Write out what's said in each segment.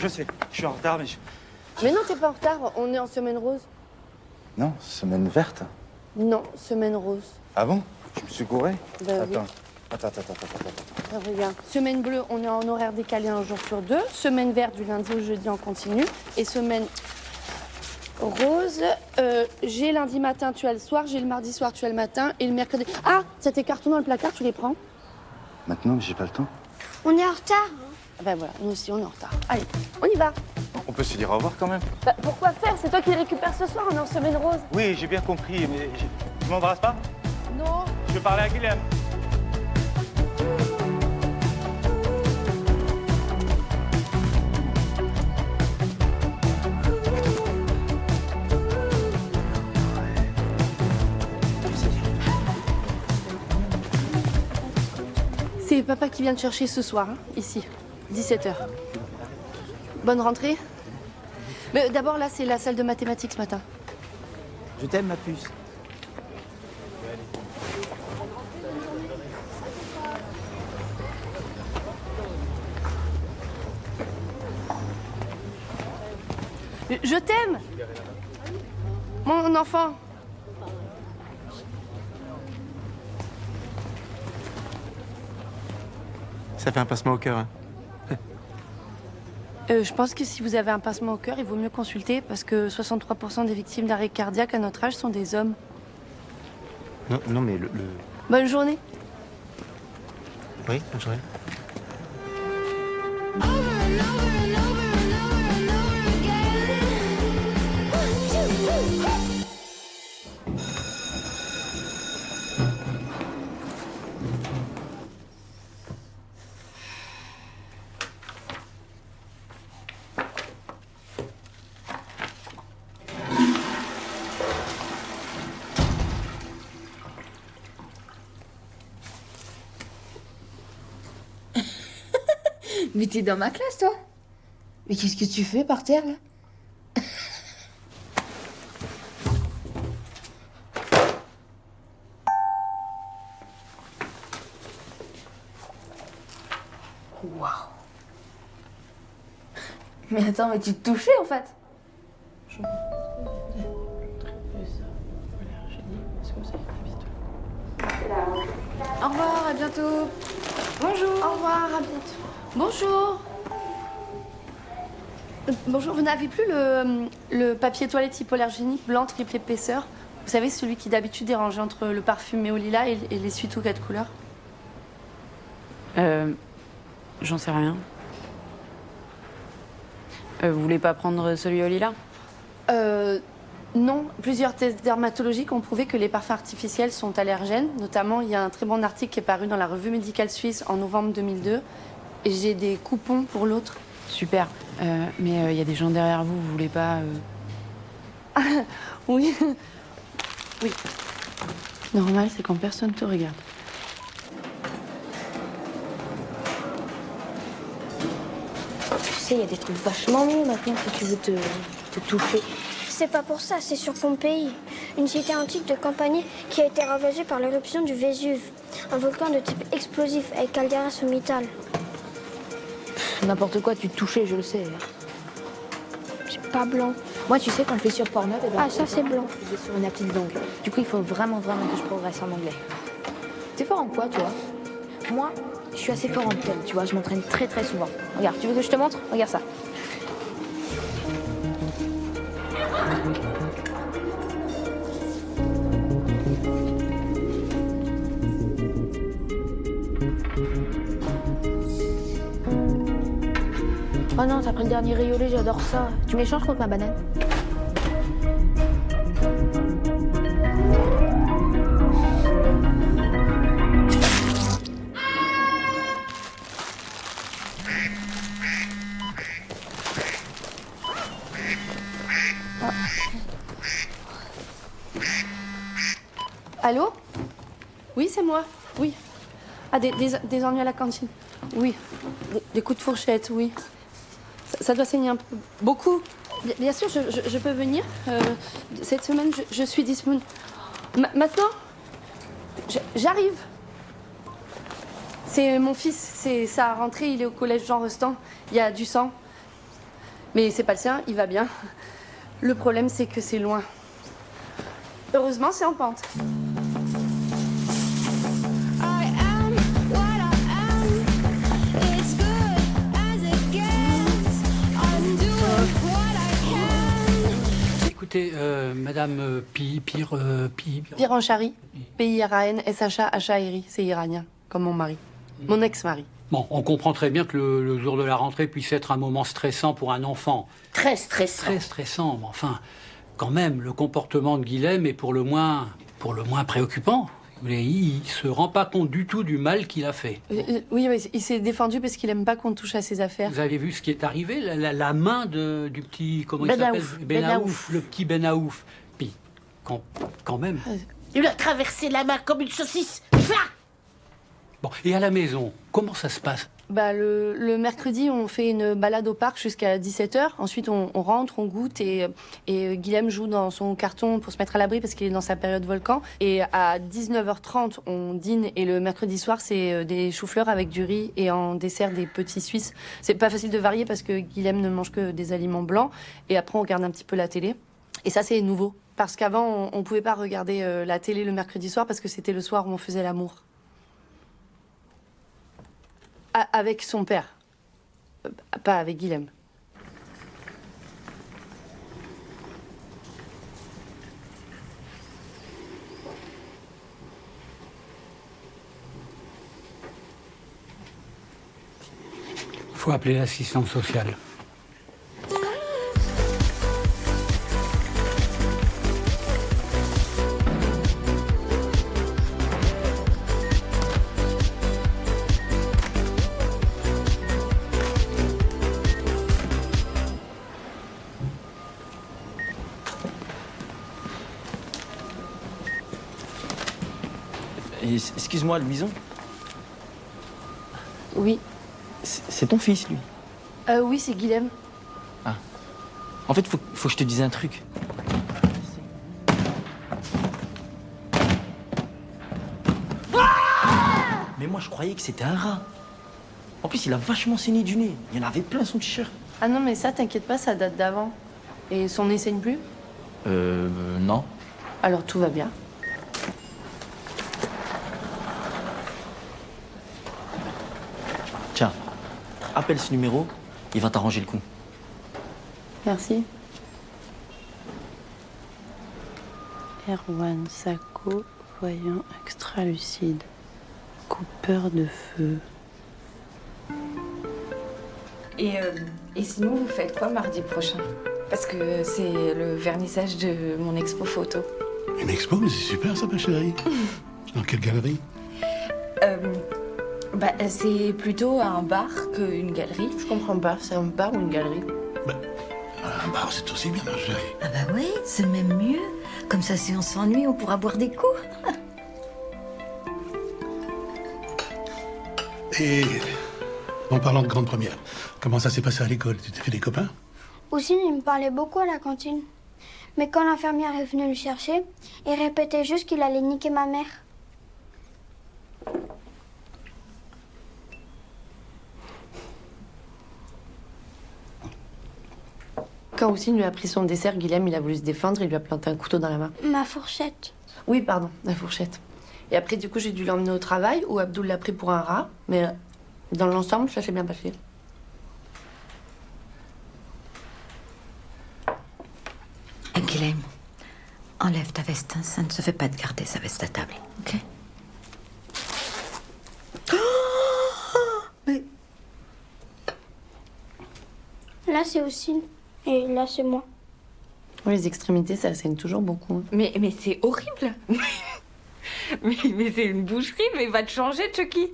je sais, je suis en retard, mais Mais non, t'es pas en retard, on est en semaine rose. Non, semaine verte. Non, semaine rose. Ah bon? Je me suis gouré? Bah oui. Attends. Regarde, semaine bleue, on est en horaire décalé un jour sur deux. Semaine verte du lundi au jeudi en continu. Et semaine rose, j'ai lundi matin, tu as le soir, j'ai le mardi soir, tu as le matin, et le mercredi... Ah, ça tes cartons dans le placard, tu les prends? Maintenant, mais j'ai pas le temps. On est en retard. Ah ben voilà, nous aussi on est en retard. Allez, on y va. On peut se dire au revoir quand même? Bah, pourquoi faire? C'est toi qui les récupères ce soir, on est en semaine rose. Oui, j'ai bien compris, mais tu m'embrasses pas? Non. Je vais parler à Guilhem. C'est papa qui vient te chercher ce soir, hein, ici, 17h. Bonne rentrée. Mais d'abord, là, c'est la salle de mathématiques ce matin. Je t'aime, ma puce. Je t'aime, mon enfant. Ça fait un pincement au cœur. Hein. Je pense que si vous avez un pincement au cœur, il vaut mieux consulter parce que 63% des victimes d'arrêt cardiaque à notre âge sont des hommes. Non, mais le... Bonne journée. Oui, bonne journée. Mais t'es dans ma classe, toi? Mais qu'est-ce que tu fais par terre, là? Waouh! Mais attends, mais tu te touchais, en fait? Au revoir, à bientôt. Bonjour. Au revoir, à bientôt. Bonjour. Bonjour, vous n'avez plus le papier toilette hypoallergénique blanc triple épaisseur? Vous savez, celui qui d'habitude est rangé entre le parfumé au lilas et l'essuie-tout 4 couleurs? J'en sais rien. Vous voulez pas prendre celui au lilas? Non. Plusieurs tests dermatologiques ont prouvé que les parfums artificiels sont allergènes. Notamment, il y a un très bon article qui est paru dans la revue médicale suisse en novembre 2002. Et j'ai des coupons pour l'autre. Super. Mais il y a des gens derrière vous, vous voulez pas... Oui. Oui. Normal, c'est quand personne te regarde. Tu sais, il y a des trucs vachement mieux maintenant si tu veux te toucher. C'est pas pour ça, c'est sur Pompéi, une cité antique de Campanie qui a été ravagée par l'éruption du Vésuve, un volcan de type explosif avec caldeira sommitale. N'importe quoi, tu te touchais, je le sais. C'est pas blanc. Moi, tu sais, quand je vais sur Pornhub, Ah, ça, c'est blanc. Je vais sur une appli de langue. Du coup, il faut vraiment que je progresse en anglais. T'es fort en quoi, toi? Moi, je suis assez fort en tel, tu vois, je m'entraîne très très souvent. Regarde, tu veux que je te montre? Regarde ça. Oh non, t'as pris le dernier riolet, j'adore ça. Tu m'échanges contre ma banane? Allô? Oui, c'est moi. Oui. Ah, des ennuis à la cantine. Oui. Des coups de fourchette, oui. Ça doit saigner un peu. Beaucoup. Bien sûr, je peux venir. Cette semaine, je suis disponible. Maintenant? J'arrive. C'est mon fils, c'est sa rentrée, il est au collège Jean Rostand. Il y a du sang. Mais c'est pas le sien, il va bien. Le problème, c'est que c'est loin. Heureusement, c'est en pente. Écoutez, Madame Piranchari, P-I-R-A-N, S-H-A-H-A-R-I, c'est iranien, comme mon mari. Mon ex-mari. Bon, on comprend très bien que le jour de la rentrée puisse être un moment stressant pour un enfant. Très stressant. Très stressant, mais enfin, quand même, le comportement de Guilhem est pour le moins préoccupant. Il ne se rend pas compte du tout du mal qu'il a fait. Oui, il s'est défendu parce qu'il aime pas qu'on touche à ses affaires. Vous avez vu ce qui est arrivé, la main du petit, comment il Ben s'appelle, Aouf. Ben Aouf. le petit Ben Aouf. Puis, quand même. Il lui a traversé la main comme une saucisse. Flac. Bon, et à la maison, comment ça se passe? Le mercredi, on fait une balade au parc jusqu'à 17h. Ensuite, on rentre, on goûte et Guilhem joue dans son carton pour se mettre à l'abri parce qu'il est dans sa période volcan. Et à 19h30, on dîne et le mercredi soir, c'est des choux-fleurs avec du riz et en dessert des petits Suisses. C'est pas facile de varier parce que Guilhem ne mange que des aliments blancs. Et après, on regarde un petit peu la télé. Et ça, c'est nouveau. Parce qu'avant, on pouvait pas regarder la télé le mercredi soir parce que c'était le soir où on faisait l'amour. Avec son père. Pas avec Guilhem. Faut appeler l'assistante sociale. Excuse-moi, Louison, Oui. c'est ton fils, lui. Oui, c'est Guilhem. En fait, faut que je te dise un truc. Mais moi, je croyais que c'était un rat. En plus, il a vachement saigné du nez. Il y en avait plein son t-shirt. Ah non, mais ça, t'inquiète pas, ça date d'avant. Et son nez saigne plus? Non. Alors tout va bien. Tiens, appelle ce numéro, il va t'arranger le coup. Merci. Erwan Sacco, voyant extra-lucide. Coupeur de feu. Et sinon, vous faites quoi mardi prochain? Parce que c'est le vernissage de mon expo photo. Une expo, mais c'est super ça, ma chérie. Dans quelle galerie? C'est plutôt un bar qu'une galerie. Je comprends pas, c'est un bar ou une galerie? Un bar, c'est aussi bien, ma chérie. Ah bah oui, c'est même mieux. Comme ça, si on s'ennuie, on pourra boire des coups. Et en parlant de grande première, comment ça s'est passé à l'école? Tu t'es fait des copains? Aussi, il me parlait beaucoup à la cantine. Mais quand l'infirmière est venue le chercher, il répétait juste qu'il allait niquer ma mère. Quand Houssine lui a pris son dessert, Guilhem, il a voulu se défendre et lui a planté un couteau dans la main. Ma fourchette. Oui, pardon, la fourchette. Et après, du coup, j'ai dû l'emmener au travail où Abdoul l'a pris pour un rat. Mais dans l'ensemble, ça s'est bien passé. Guilhem, enlève ta veste, hein. Ça ne se fait pas de garder sa veste à table, ok? Mais... Là, c'est Houssine. Et là, c'est moi. Les extrémités, ça saigne toujours beaucoup. Hein. Mais c'est horrible. mais c'est une boucherie, mais va te changer, Chucky.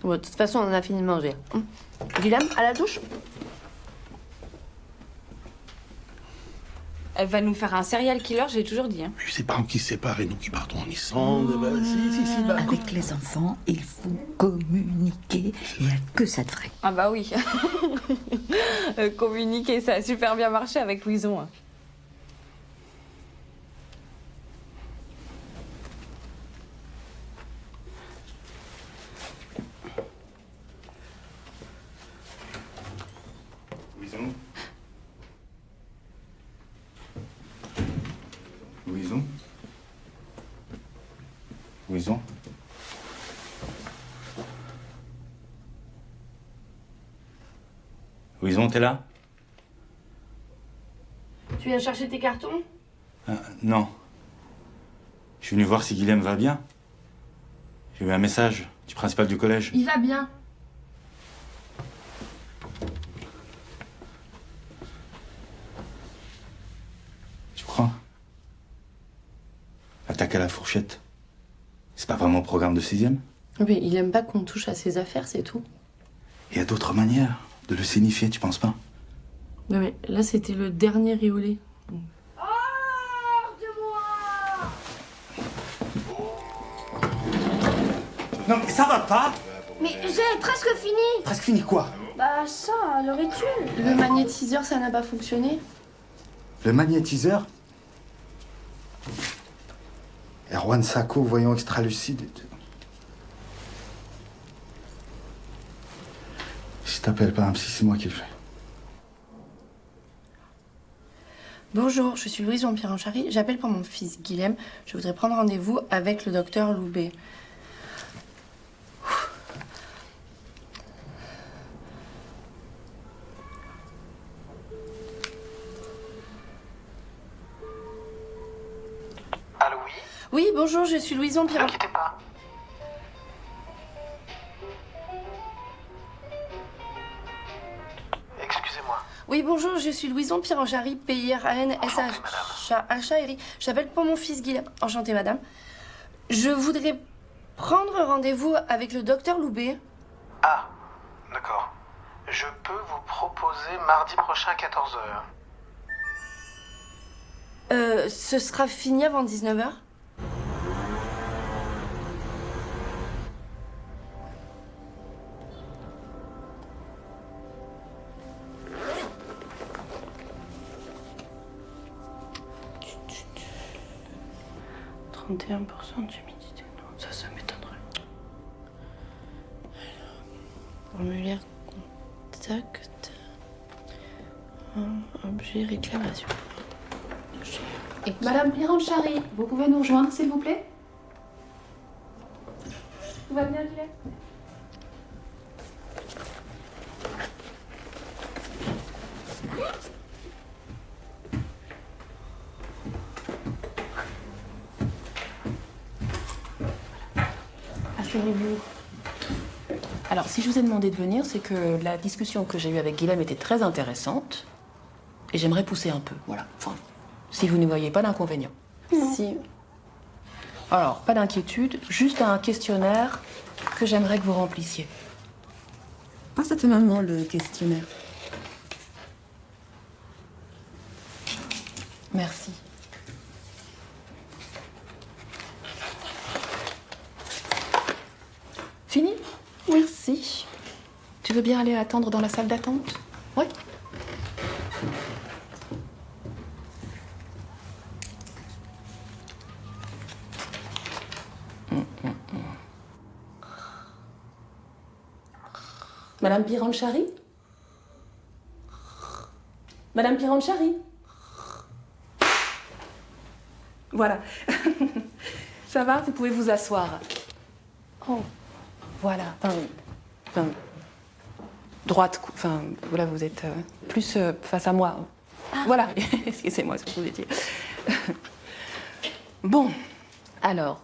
Bon, de toute façon, on en a fini de manger. Guilhem, à la douche? Elle va nous faire un serial killer, j'ai toujours dit. Hein. Mais ses parents qui se séparent et nous qui partons en Islande. Si, bah, écoute. Avec les enfants, il faut communiquer. Il n'y a que ça de vrai. Ah bah oui. Communiquer, ça a super bien marché avec Louison. Hein. Louison, Louison? Louison, t'es là? Tu viens chercher tes cartons? Non. Je suis venu voir si Guilhem va bien. J'ai eu un message du principal du collège. Il va bien. Tu crois? Attaque à la fourchette. C'est pas vraiment le programme de 6e? Mais il aime pas qu'on touche à ses affaires, c'est tout. Il y a d'autres manières de le signifier, tu penses pas? Ouais, mais là, c'était le dernier riolet. Non mais ça va pas! Mais j'ai presque fini. Presque fini quoi? Bah ça, l'auricule. Le magnétiseur, ça n'a pas fonctionné? Le magnétiseur? Erwan Sacco, voyant extra-lucide. Si t'appelles pas un psy, c'est moi qui le fais. Bonjour, je suis Louise Pierre-Anchary. J'appelle pour mon fils Guilhem. Je voudrais prendre rendez-vous avec le docteur Loubet. Allô, oui? Oui, bonjour, je suis Louise Pierre. Ne quittez pas. Excusez-moi. Oui, bonjour, je suis Louison Pierre-Anchary, P-I-R-A-N-S-H-A-R-I. J'appelle pour mon fils Guilhem. Enchantée, madame. Je voudrais prendre rendez-vous avec le docteur Loubet. Ah, d'accord. Je peux vous proposer mardi prochain à 14h. Ce sera fini avant 19h? « 31% d'humidité. Non, ça m'étonnerait. Formulaire contact. Objet réclamation. Madame Pierre-Anchary, vous pouvez nous rejoindre, s'il vous plaît? Tout va bien, Guilhem? Asseyez-vous. Alors, si je vous ai demandé de venir, c'est que la discussion que j'ai eue avec Guilhem était très intéressante et j'aimerais pousser un peu, voilà. Enfin, si vous ne voyez pas d'inconvénient. Si. Alors, pas d'inquiétude, juste un questionnaire que j'aimerais que vous remplissiez. Passe à ta maman le questionnaire. Merci. Fini? Merci. Tu veux bien aller attendre dans la salle d'attente? Oui. Madame Pierre-Anchary? Madame Pierre-Anchary? Voilà. Ça va? Vous pouvez vous asseoir. Oh. Voilà. Enfin, droite. Enfin, voilà, vous êtes plus face à moi. Ah. Voilà. Excusez-moi, ce que je vous ai dit. Bon. Alors,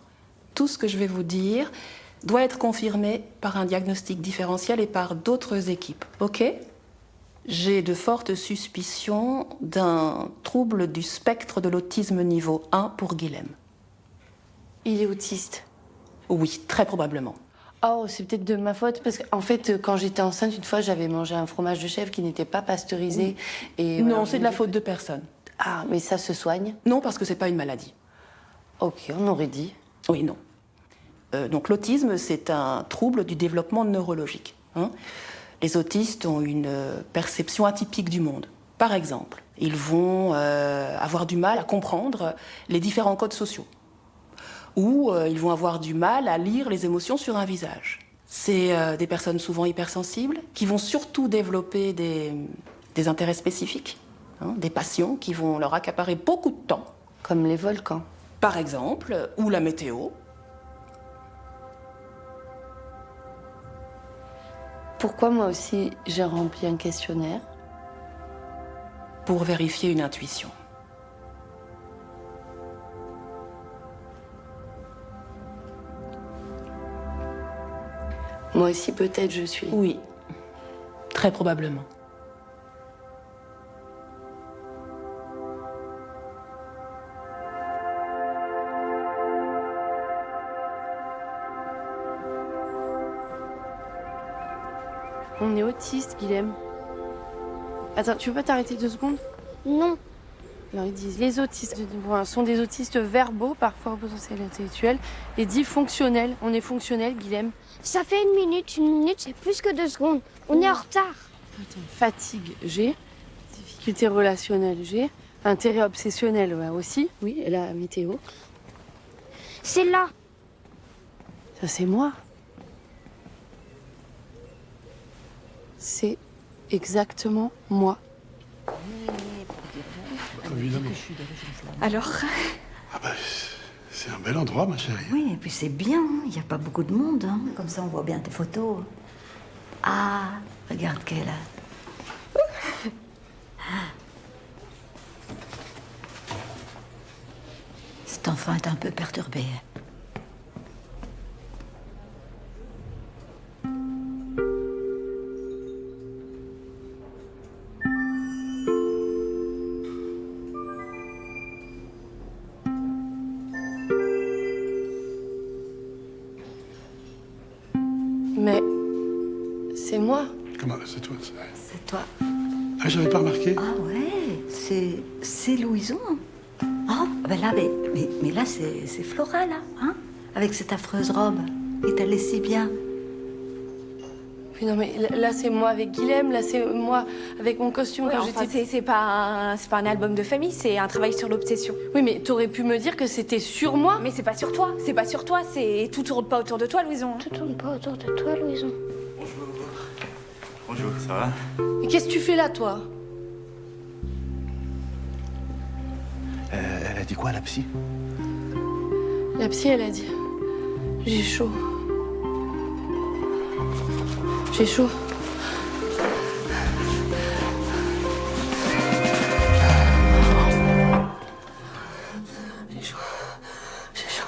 tout ce que je vais vous dire doit être confirmé par un diagnostic différentiel et par d'autres équipes. OK? J'ai de fortes suspicions d'un trouble du spectre de l'autisme niveau 1 pour Guilhem. Il est autiste? Oui, très probablement. Oh, c'est peut-être de ma faute, parce qu'en fait, quand j'étais enceinte, une fois, j'avais mangé un fromage de chèvre qui n'était pas pasteurisé. Et non, voilà, c'est de la faute de personne. Ah, mais ça se soigne? Non, parce que c'est pas une maladie. Ok, on aurait dit. Oui, non. Donc l'autisme, c'est un trouble du développement neurologique. Hein. Les autistes ont une perception atypique du monde. Par exemple, ils vont avoir du mal à comprendre les différents codes sociaux. Ou ils vont avoir du mal à lire les émotions sur un visage. C'est des personnes souvent hypersensibles qui vont surtout développer des intérêts spécifiques, hein, des passions qui vont leur accaparer beaucoup de temps. Comme les volcans. Par exemple, ou la météo, Pourquoi moi aussi j'ai rempli un questionnaire? Pour vérifier une intuition. Moi aussi peut-être je suis. Oui, très probablement. On est autiste, Guilhem. Attends, tu veux pas t'arrêter 2 secondes? Non. Alors ils disent les autistes sont des autistes verbaux, parfois au potentiel intellectuel, et dits fonctionnels. On est fonctionnel, Guilhem. Ça fait 1 minute. 1 minute, c'est plus que 2 secondes. On est en retard. Attends, fatigue, G. Difficulté relationnelle, G. Intérêt obsessionnel, ouais, aussi. Oui, et la météo. C'est là. Ça, c'est moi. C'est exactement moi. Évidemment. Alors? Ah bah, c'est un bel endroit, ma chérie. Oui, et puis c'est bien, il n'y a pas beaucoup de monde. Hein. Comme ça, on voit bien tes photos. Ah, regarde qu'elle a. Cet enfant est un peu perturbé. Mais c'est moi. Comment, c'est toi? C'est toi. Ah, j'avais pas remarqué. Ah ouais, c'est Louison. Oh, ben là, mais là, c'est Flora, là, hein? Avec cette affreuse robe qui t'allait si bien. Puis non, mais là, c'est moi avec Guilhem, là, c'est moi avec mon costume quand j'étais... C'est pas un album de famille, c'est un travail sur l'obsession. Oui, mais t'aurais pu me dire que c'était sur moi. Mais c'est pas sur toi, c'est pas sur toi, c'est tout tourne pas autour de toi, Louison. Tout tourne pas autour de toi, Louison. Bonjour, ça va? Mais qu'est-ce que tu fais là, toi? Elle a dit quoi, la psy? La psy, elle a dit... J'ai chaud. J'ai chaud. J'ai chaud. J'ai chaud.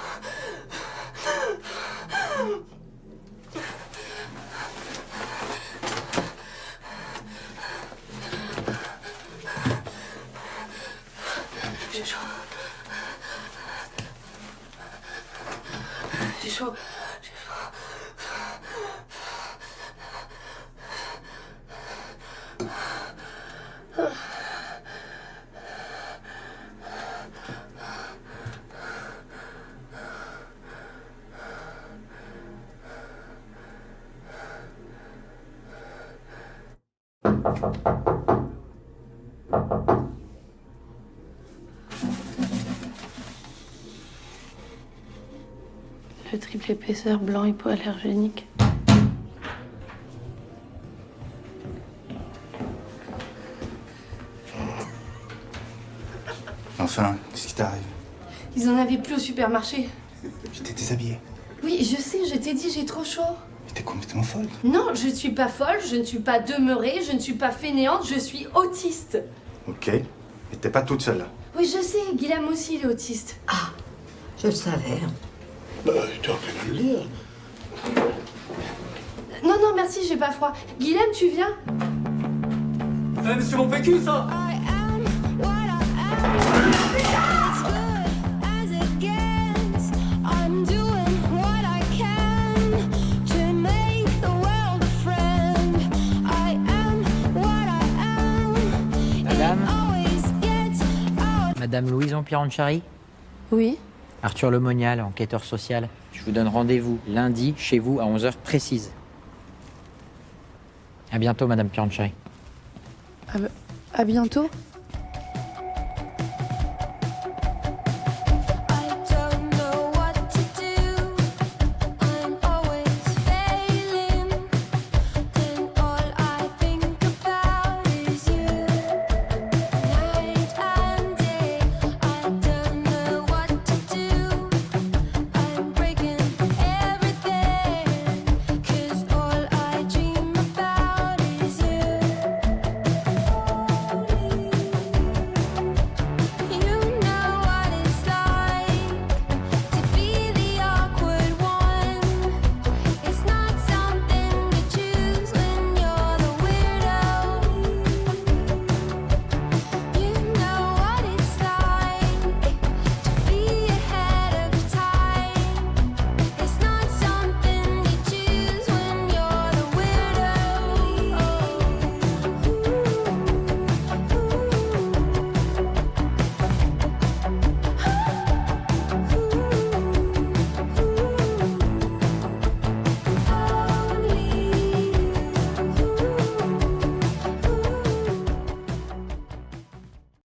J'ai chaud. J'ai chaud. Le triple épaisseur blanc hypoallergénique. Enfin, qu'est-ce qui t'arrive? Ils en avaient plus au supermarché. Tu t'es déshabillée. Oui, je sais, je t'ai dit, j'ai trop chaud. Mais t'es complètement folle. Non, je ne suis pas folle, je ne suis pas demeurée, je ne suis pas fainéante, je suis autiste. Ok, mais t'es pas toute seule là. Oui, je sais, Guilhem aussi, il est autiste. Ah, je le savais. Bah, tu es en train de le lire. Non, non, merci, j'ai pas froid. Guilhem, tu viens? Mais c'est mon PQ, ça! Madame Louison Piranchari? Oui. Arthur Lemonial, enquêteur social. Je vous donne rendez-vous lundi chez vous à 11h précise. À bientôt, Madame Piranchari. À bientôt.